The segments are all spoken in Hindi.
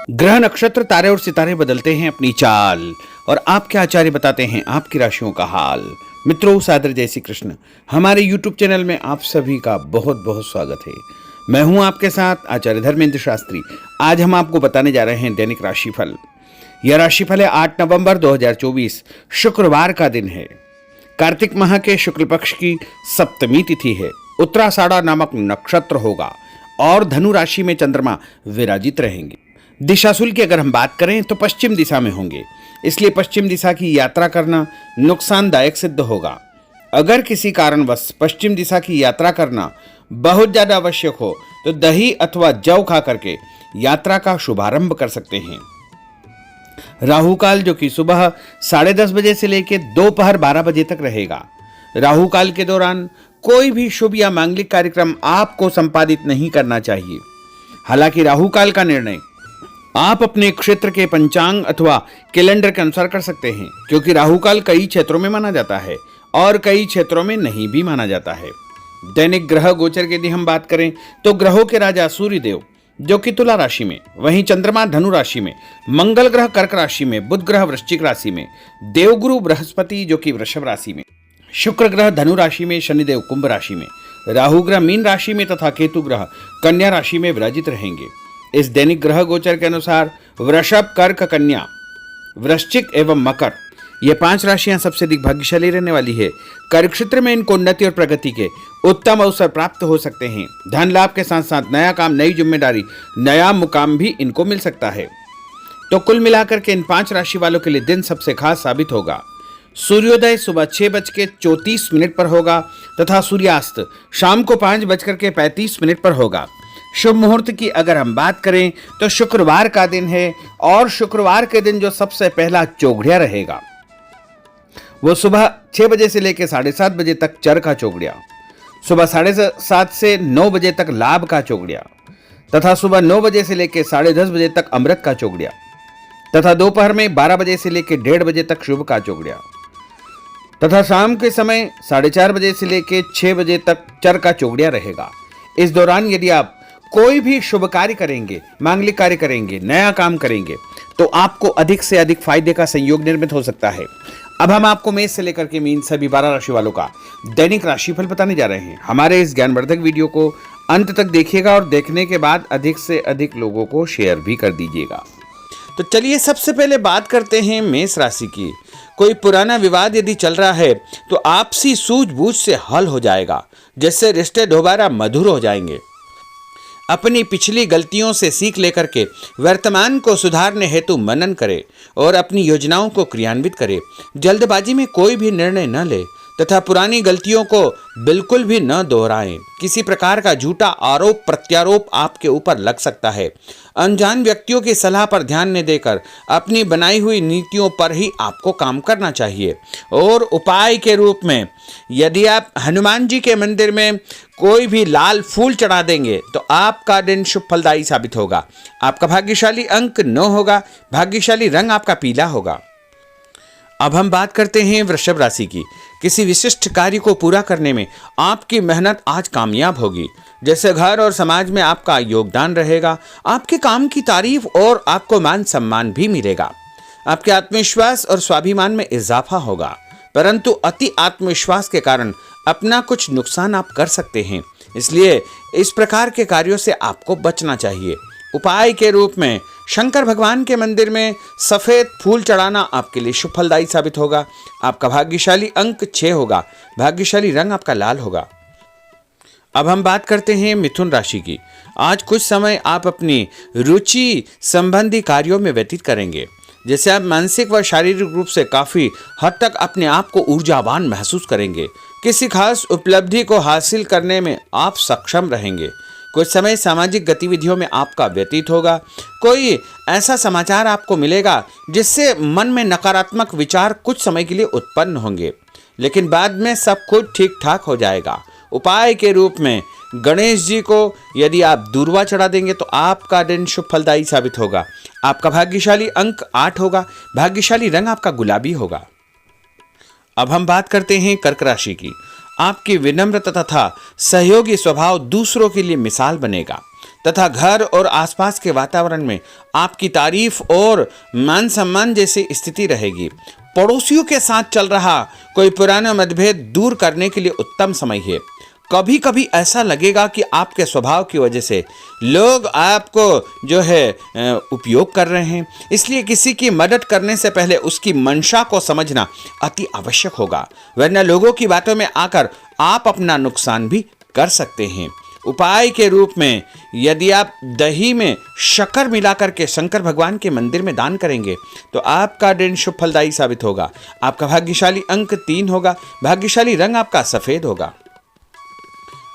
ग्रह नक्षत्र तारे और सितारे बदलते हैं अपनी चाल और आपके आचार्य बताते हैं आपकी राशियों का हाल। मित्रों, सादर जय श्री कृष्ण। हमारे YouTube चैनल में आप सभी का बहुत बहुत स्वागत है। मैं हूं आपके साथ आचार्य धर्मेंद्र शास्त्री। आज हम आपको बताने जा रहे हैं दैनिक राशिफल। यह राशिफल है 8 नवंबर 2024 शुक्रवार का दिन है। कार्तिक माह के शुक्ल पक्ष की सप्तमी तिथि है। उत्तराषाढ़ा नामक नक्षत्र होगा और धनु राशि में चंद्रमा विराजित रहेंगे। दिशाशूल की अगर हम बात करें तो पश्चिम दिशा में होंगे, इसलिए पश्चिम दिशा की यात्रा करना नुकसानदायक सिद्ध होगा। अगर किसी कारणवश पश्चिम दिशा की यात्रा करना बहुत ज्यादा आवश्यक हो तो दही अथवा जौ खा करके यात्रा का शुभारंभ कर सकते हैं। राहु काल जो कि सुबह 10:30 बजे से लेकर दोपहर 12 बजे तक रहेगा। राहु काल के दौरान कोई भी शुभ या मांगलिक कार्यक्रम आपको संपादित नहीं करना चाहिए। हालांकि राहु काल का निर्णय आप अपने क्षेत्र के पंचांग अथवा कैलेंडर के अनुसार कर सकते हैं, क्योंकि राहु काल कई क्षेत्रों में माना जाता है और कई क्षेत्रों में नहीं भी माना जाता है। दैनिक ग्रह गोचर की यदि हम बात करें तो ग्रहों के राजा सूर्य देव जो कि तुला राशि में, वहीं चंद्रमा धनु राशि में, मंगल ग्रह कर्क राशि में, बुध ग्रह वृश्चिक राशि में, देवगुरु बृहस्पति जो कि वृषभ राशि में, शुक्र ग्रह धनु राशि में, शनिदेव कुंभ राशि में, राहु ग्रह मीन राशि में तथा केतु ग्रह कन्या राशि में विराजित रहेंगे। इस दैनिक ग्रह गोचर के अनुसार वृषभ, कर्क, कन्या, वृश्चिक एवं मकर ये 5 राशियां सबसे अधिक भाग्यशाली रहने वाली है। कार्य क्षेत्र में इनको उन्नति और प्रगति के उत्तम अवसर प्राप्त हो सकते हैं। धन लाभ के साथ साथ नया काम, नई जिम्मेदारी, नया मुकाम भी इनको मिल सकता है। तो कुल मिलाकर के इन 5 राशि वालों के लिए दिन सबसे खास साबित होगा। सूर्योदय सुबह 6:34 पर होगा तथा सूर्यास्त शाम को 5:35 पर होगा। शुभ मुहूर्त की अगर हम बात करें तो शुक्रवार का दिन है और शुक्रवार के दिन जो सबसे पहला चौघड़िया रहेगा वो सुबह 6 बजे से लेकर 7:30 बजे तक चर का चौघड़िया, सुबह 7:30 से 9 बजे तक लाभ का चौघड़िया तथा सुबह 9 बजे से लेकर 10:30 बजे तक अमृत का चौघड़िया तथा दोपहर में 12 बजे से लेकर 1:30 बजे तक शुभ का चौघड़िया तथा शाम के समय 4:30 बजे से लेकर 6 बजे तक चर का चौघड़िया रहेगा। इस दौरान यदि आप कोई भी शुभ कार्य करेंगे, मांगलिक कार्य करेंगे, नया काम करेंगे तो आपको अधिक से अधिक फायदे का संयोग निर्मित हो सकता है। अब हम आपको मेष से लेकर के मीन सभी 12 राशि वालों का दैनिक राशिफल बताने जा रहे हैं। हमारे इस ज्ञानवर्धक वीडियो को अंत तक देखिएगा और देखने के बाद अधिक से अधिक लोगों को शेयर भी कर दीजिएगा। तो चलिए सबसे पहले बात करते हैं मेष राशि की। कोई पुराना विवाद यदि चल रहा है तो आपसी सूझबूझ से हल हो जाएगा, जिससे रिश्ते दोबारा मधुर हो जाएंगे। अपनी पिछली गलतियों से सीख लेकर के वर्तमान को सुधारने हेतु मनन करे और अपनी योजनाओं को क्रियान्वित करे। जल्दबाजी में कोई भी निर्णय न ले तथा पुरानी गलतियों को बिल्कुल भी न दोहराएं। किसी प्रकार का झूठा आरोप प्रत्यारोप आपके ऊपर लग सकता है। अनजान व्यक्तियों की सलाह पर ध्यान न देकर अपनी बनाई हुई नीतियों पर ही आपको काम करना चाहिए। और उपाय के रूप में यदि आप हनुमान जी के मंदिर में कोई भी लाल फूल चढ़ा देंगे तो आपका दिन शुभ फलदायी साबित होगा। आपका भाग्यशाली अंक 9 होगा। भाग्यशाली रंग आपका पीला होगा। अब हम बात करते हैं वृषभ राशि की। किसी विशिष्ट कार्य को पूरा करने में आपकी मेहनत आज कामयाब होगी। जैसे घर और समाज में आपका योगदान रहेगा, आपके काम की तारीफ और आपको मान सम्मान भी मिलेगा। आपके आत्मविश्वास और स्वाभिमान में इजाफा होगा, परंतु अति आत्मविश्वास के कारण अपना कुछ नुकसान आप कर सकते हैं, इसलिए इस प्रकार के कार्यों से आपको बचना चाहिए। उपाय के रूप में शंकर भगवान के मंदिर में सफेद फूल चढ़ाना आपके लिए शुभ फलदायी साबित होगा। आपका भाग्यशाली अंक 6 होगा। भाग्यशाली रंग आपका लाल होगा। अब हम बात करते हैं मिथुन राशि की। आज कुछ समय आप अपनी रुचि संबंधी कार्यों में व्यतीत करेंगे, जैसे आप मानसिक व शारीरिक रूप से काफी हद तक अपने आप को ऊर्जावान महसूस करेंगे। किसी खास उपलब्धि को हासिल करने में आप सक्षम रहेंगे। कुछ समय सामाजिक गतिविधियों में आपका व्यतीत होगा। कोई ऐसा समाचार आपको मिलेगा जिससे मन में नकारात्मक विचार कुछ समय के लिए उत्पन्न होंगे, लेकिन बाद में सब कुछ ठीक ठाक हो जाएगा। उपाय के रूप में गणेश जी को यदि आप दूर्वा चढ़ा देंगे तो आपका दिन शुभ फलदायी साबित होगा। आपका भाग्यशाली अंक 8 होगा। भाग्यशाली रंग आपका गुलाबी होगा। अब हम बात करते हैं कर्क राशि की। आपकी विनम्रता तथा सहयोगी स्वभाव दूसरों के लिए मिसाल बनेगा तथा घर और आसपास के वातावरण में आपकी तारीफ और मान सम्मान जैसी स्थिति रहेगी। पड़ोसियों के साथ चल रहा कोई पुराना मतभेद दूर करने के लिए उत्तम समय है। कभी कभी ऐसा लगेगा कि आपके स्वभाव की वजह से लोग आपको उपयोग कर रहे हैं, इसलिए किसी की मदद करने से पहले उसकी मंशा को समझना अति आवश्यक होगा, वरना लोगों की बातों में आकर आप अपना नुकसान भी कर सकते हैं। उपाय के रूप में यदि आप दही में शक्कर मिलाकर के शंकर भगवान के मंदिर में दान करेंगे तो आपका दिन शुभ फलदायी साबित होगा। आपका भाग्यशाली अंक 3 होगा। भाग्यशाली रंग आपका सफेद होगा।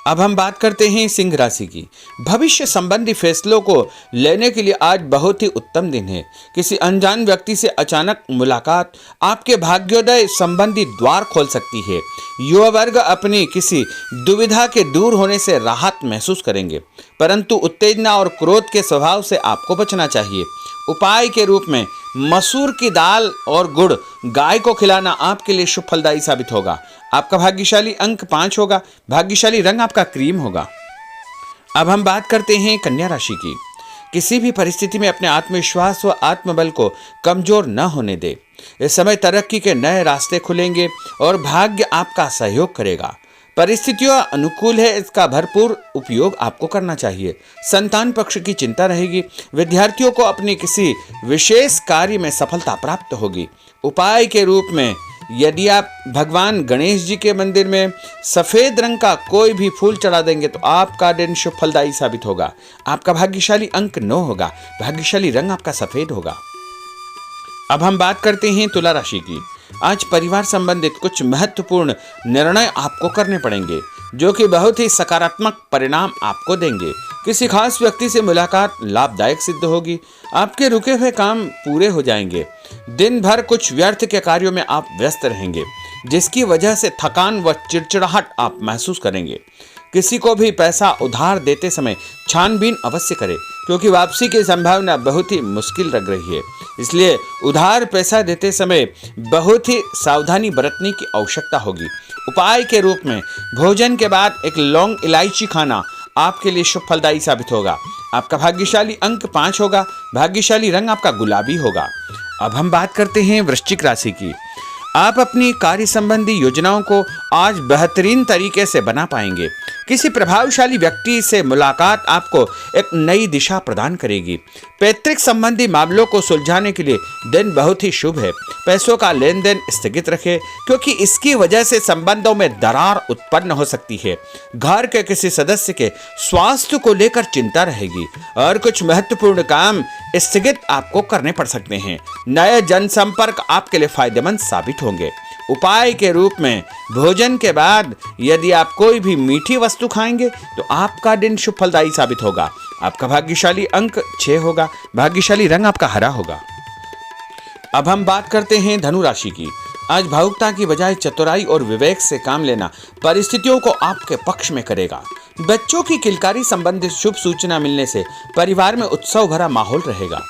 अब हम बात करते हैं सिंह राशि की। भविष्य संबंधी फैसलों को लेने के लिए आज बहुत ही उत्तम दिन है। किसी अनजान व्यक्ति से अचानक मुलाकात आपके भाग्योदय संबंधी द्वार खोल सकती है। युवा वर्ग अपनी किसी दुविधा के दूर होने से राहत महसूस करेंगे, परंतु उत्तेजना और क्रोध के स्वभाव से आपको बचना चाहिए। उपाय के रूप में मसूर की दाल और गुड़ गाय को खिलाना आपके लिए शुभ फलदायी साबित होगा। आपका भाग्यशाली अंक 5 होगा। भाग्यशाली रंग आपका क्रीम होगा। अब हम बात करते हैं कन्या राशि की। किसी भी परिस्थिति में अपने आत्मविश्वास व आत्मबल को कमजोर न होने दे। इस समय तरक्की के नए रास्ते खुलेंगे और भाग्य आपका सहयोग करेगा। परिस्थितियां अनुकूल है, इसका भरपूर उपयोग आपको करना चाहिए। संतान पक्ष की चिंता रहेगी। विद्यार्थियों को अपनी किसी विशेष कार्य में सफलता प्राप्त होगी। उपाय के रूप में यदि आप भगवान गणेश जी के मंदिर में सफेद रंग का कोई भी फूल चढ़ा देंगे तो आपका दिन शुभ फलदायी साबित होगा। आपका भाग्यशाली अंक 9 होगा। भाग्यशाली रंग आपका सफेद होगा। अब हम बात करते हैं तुला राशि की। आज परिवार संबंधित कुछ महत्वपूर्ण निर्णय आपको करने पड़ेंगे जो कि बहुत ही सकारात्मक परिणाम आपको देंगे। किसी खास व्यक्ति से मुलाकात लाभदायक सिद्ध होगी। आपके रुके हुए काम पूरे हो जाएंगे। दिन भर कुछ व्यर्थ के कार्यों में आप व्यस्त रहेंगे, जिसकी वजह से थकान व चिड़चिड़ाहट आप महसूस करेंगे। किसी को भी पैसा उधार देते समय छानबीन अवश्य करें, क्योंकि वापसी की संभावना बहुत ही मुश्किल लग रही है। इसलिए उधार पैसा देते समय बहुत ही सावधानी बरतने की आवश्यकता होगी। उपाय के रूप में भोजन के बाद एक लौंग इलायची खाना आपके लिए शुभ फलदायी साबित होगा। आपका भाग्यशाली अंक 5 होगा। भाग्यशाली रंग आपका गुलाबी होगा। अब हम बात करते हैं वृश्चिक राशि की। आप अपनी कार्य संबंधी योजनाओं को आज बेहतरीन तरीके से बना पाएंगे। किसी प्रभावशाली व्यक्ति से मुलाकात आपको एक नई दिशा प्रदान करेगी। पैतृक संबंधी मामलों को सुलझाने के लिए दिन बहुत ही शुभ है। पैसों का लेन देन स्थगित रखें, क्योंकि इसकी वजह से संबंधों में दरार उत्पन्न हो सकती है। घर के किसी सदस्य के स्वास्थ्य को लेकर चिंता रहेगी और कुछ महत्वपूर्ण काम स्थगित आपको करने पड़ सकते हैं। नए जनसंपर्क आपके लिए फायदेमंद साबित होंगे। उपाय के रूप में भोजन के बाद यदि आप कोई भी मीठी वस्तु खाएंगे तो आपका दिन शुभ फलदायी साबित होगा। आपका भाग्यशाली अंक 6 होगा। भाग्यशाली रंग आपका हरा होगा। अब हम बात करते हैं धनु राशि की। आज भावुकता की बजाय चतुराई और विवेक से काम लेना परिस्थितियों को आपके पक्ष में करेगा। बच्चों की किलकारी संबंधित शुभ सूचना मिलने से परिवार में उत्सव भरा माहौल रहेगा।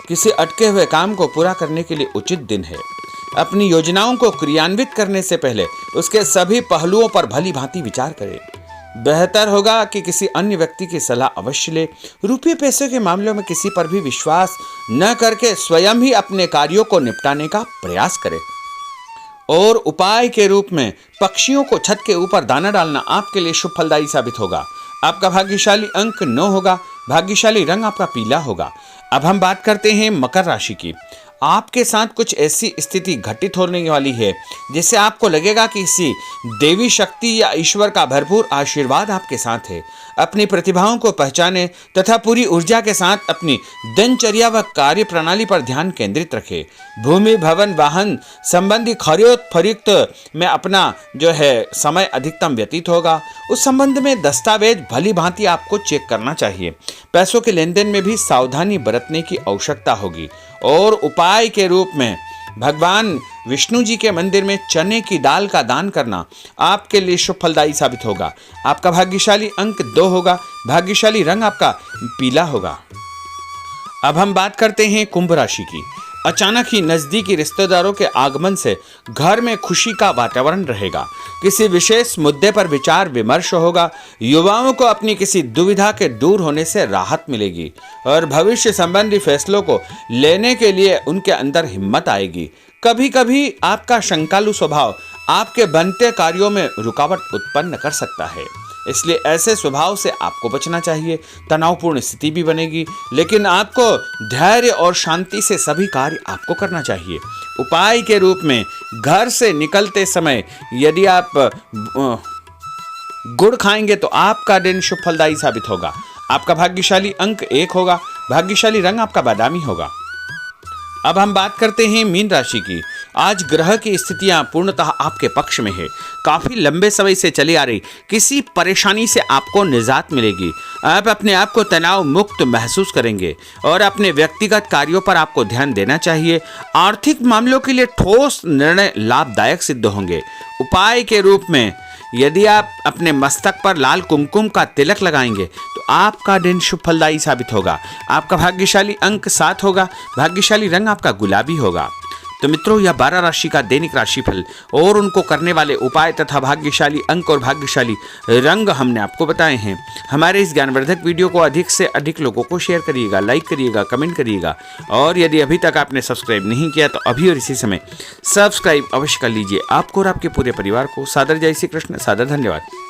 किसी अटके हुए काम को पूरा करने के लिए उचित दिन है। अपनी योजनाओं को क्रियान्वित करने से पहले उसके सभी पहलुओं पर भली भांति विचार करें। बेहतर होगा कि किसी अन्य व्यक्ति की सलाह अवश्य ले। रुपये पैसे के मामलों में किसी पर भी विश्वास न करके स्वयं ही अपने कार्यों को निपटाने का प्रयास करें। और उपाय के रूप में पक्षियों को छत के ऊपर दाना डालना आपके लिए शुभ फलदायी साबित होगा। आपका भाग्यशाली अंक 9 होगा। भाग्यशाली रंग आपका पीला होगा। अब हम बात करते हैं मकर राशि की। आपके साथ कुछ ऐसी स्थिति घटित होने वाली है जिससे आपको लगेगा कि किसी देवी शक्ति या ईश्वर का भरपूर आशीर्वाद आपके साथ है। अपनी प्रतिभाओं को पहचानें तथा पूरी ऊर्जा के साथ अपनी दिनचर्या व कार्य प्रणाली पर ध्यान केंद्रित रखें। भूमि भवन वाहन संबंधी खरीद फरोख्त में अपना समय अधिकतम व्यतीत होगा। उस संबंध में दस्तावेज भली भांति आपको चेक करना चाहिए। पैसों के लेन देन में भी सावधानी बरतने की आवश्यकता होगी। और उपाय के रूप में भगवान विष्णु जी के मंदिर में चने की दाल का दान करना आपके लिए शुभ फलदायी साबित होगा। आपका भाग्यशाली अंक 2 होगा। भाग्यशाली रंग आपका पीला होगा। अब हम बात करते हैं कुंभ राशि की। अचानक ही नजदीकी रिश्तेदारों के आगमन से घर में खुशी का वातावरण रहेगा। किसी विशेष मुद्दे पर विचार विमर्श होगा। युवाओं को अपनी किसी दुविधा के दूर होने से राहत मिलेगी और भविष्य संबंधी फैसलों को लेने के लिए उनके अंदर हिम्मत आएगी। कभी कभी आपका शंकालु स्वभाव आपके बनते कार्यों में रुकावट उत्पन्न कर सकता है, इसलिए ऐसे स्वभाव से आपको बचना चाहिए। तनावपूर्ण स्थिति भी बनेगी, लेकिन आपको धैर्य और शांति से सभी कार्य आपको करना चाहिए। उपाय के रूप में घर से निकलते समय यदि आप गुड़ खाएंगे तो आपका दिन शुभ फलदायी साबित होगा। आपका भाग्यशाली अंक 1 होगा। भाग्यशाली रंग आपका बादामी होगा। अब हम बात करते हैं मीन राशि की। आज ग्रह की स्थितियां पूर्णतः आपके पक्ष में है। काफी लंबे समय से चली आ रही किसी परेशानी से आपको निजात मिलेगी। आप अपने आप को तनाव मुक्त महसूस करेंगे और अपने व्यक्तिगत कार्यों पर आपको ध्यान देना चाहिए। आर्थिक मामलों के लिए ठोस निर्णय लाभदायक सिद्ध होंगे। उपाय के रूप में यदि आप अपने मस्तक पर लाल कुमकुम का तिलक लगाएंगे तो आपका दिन शुभ फलदायी साबित होगा। आपका भाग्यशाली अंक 7 होगा। भाग्यशाली रंग आपका गुलाबी होगा। तो मित्रों, यह 12 राशि का दैनिक राशिफल और उनको करने वाले उपाय तथा भाग्यशाली अंक और भाग्यशाली रंग हमने आपको बताए हैं। हमारे इस ज्ञानवर्धक वीडियो को अधिक से अधिक लोगों को शेयर करिएगा, लाइक करिएगा, कमेंट करिएगा और यदि अभी तक आपने सब्सक्राइब नहीं किया तो अभी और इसी समय सब्सक्राइब अवश्य कर लीजिए। आपको और आपके पूरे परिवार को सादर जय श्री कृष्ण, सादर धन्यवाद।